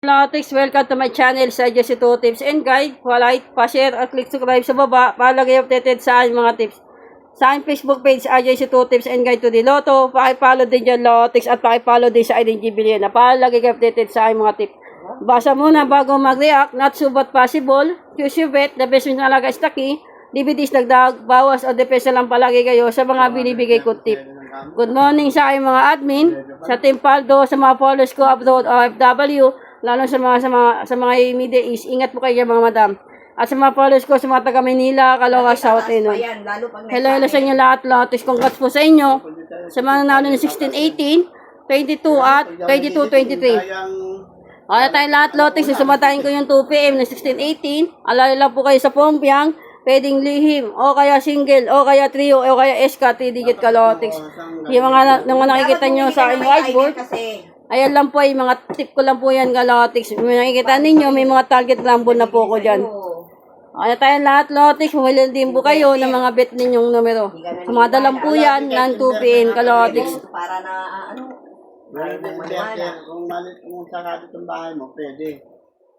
Lotics, welcome to my channel sa Jesse 2 Tips and Guide. Like, pa-share at click subscribe sa baba para lagi updated sa aking mga tips. Sa aking Facebook page, Jesse 2 Tips and Guide to the Lotto. Paki-follow din dyan Lotics at paki-follow din sa IDG Biliana para lagi updated sa aking mga tips. Basa muna bago mag-react, not so but possible. Choose your bet, the best win talaga is the key. DVDs nagdag, bawas o depensa lang palagi kayo sa mga binibigay ko tip. Good morning sa aking mga admin, sa Team Paldo, sa mga followers ko abroad OFW, lalo sa mga Middle East. Ingat po kayo mga madam. At sa mga followers ko sa mga taga Manila, Caloocan, South Enon. Hello sa inyo lahat, Lotics. Congrats po sa inyo. Sa mga nanalo ng 16-18, 22 at 22-23. Kaya tayong lahat, Lotics. Sumatayin ko yung 2 PM ng 16-18. Alala lang po kayo sa Pompiang. Pwedeng lihim, o kaya single, o kaya trio, o kaya SK, 3-digit ka Lotics. Yung mga nakikita nyo sa aking whiteboard, ayan lang po, yung mga tip ko lang po yan ka Lotics. May nakikita ninyo, may mga target rumble na po ko dyan. Kaya tayong lahat, Lotics, humilan din po kayo ng mga bet ninyong numero. Sumada lang po yan ng 2 PM ka Lotics. Para na, kung malit kung sakali itong bahay mo, pwede.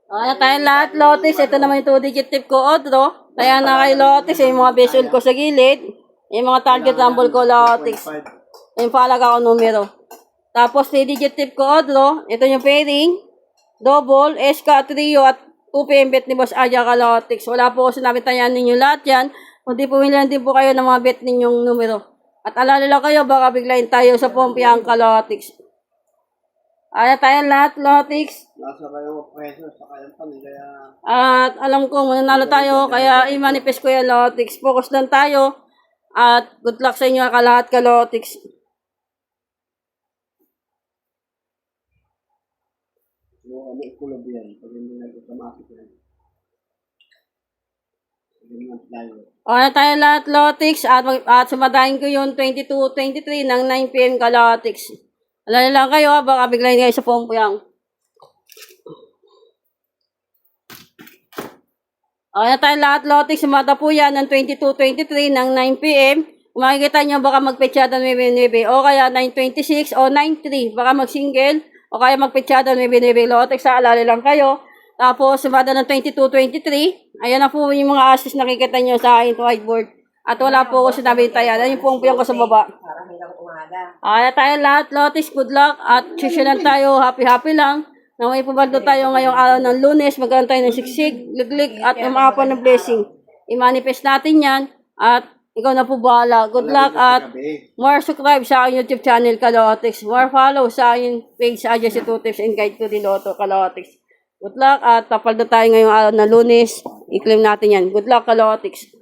Kaya tayong lahat, Lotics. Ito naman yung 2-digit tip ko, Odro. Kaya na kay Lotics, yung mga visual ko sa gilid. Yung mga target rumble ko, Lotics. Yung palaga ko numero. Tapos 3-digit tip ko, Odro. Ito yung pairing, double, SK, trio, at 2 PM bet ni Boss Aja ka Lotics. Wala po ko sinabi tayan ninyo lahat yan. Kundi pumilihan din po kayo ng mga bet ninyong numero. At alala lang kayo, baka biglayin tayo sa Pompiang ka Lotics. Kaya tayong lahat, Lotics. Nasa kayo preso sa kayang pan, kaya... At alam ko, mananalo tayo, kaya i-manifest ko yan, Lotics. Focus lang tayo. At good luck sa inyo ka lahat ka Lotics. Ano ikulab yan? Pag hindi nag-automatic yan. Kaya tayong lahat, Lotics. At sumadahin ko yung 22-23 ng 9 PM ka Lotics. Alala lang kayo, baka biglayin kayo sa Pompiang. Kaya tayong lahat, Lotics, sumata po yan ng 22-23 ng 9 PM. Kung makikita nyo, baka magpetsada 9-9 o kaya 9-26 o 9-3. Baka mag-single o kaya magpetsada 9-9 Lotics. Alala lang kayo. Tapos, sumata ng 22-23. Ayan na po yung mga assist nakikita nyo sa aking whiteboard. At wala po ako sinabi tayo. Ayan yung Pompiang ko sa baba. Kaya tayong lahat, Lotics, good luck. At sisyanan tayo, happy-happy lang. Na may pumaldo tayo ngayong araw ng Lunes, magkaroon tayo ng siksik, liglig, at umapon ng blessing. I-manifest natin yan, at ikaw na po bahala. Good luck, at more subscribe sa aking YouTube channel, ka Lotics. More follow sa aking page, sa Jesse 2 Tips and Guide to the Lotto, ka Lotics. Good luck, at papaldo tayo ngayong araw ng Lunes. I-claim natin yan. Good luck, ka Lotics.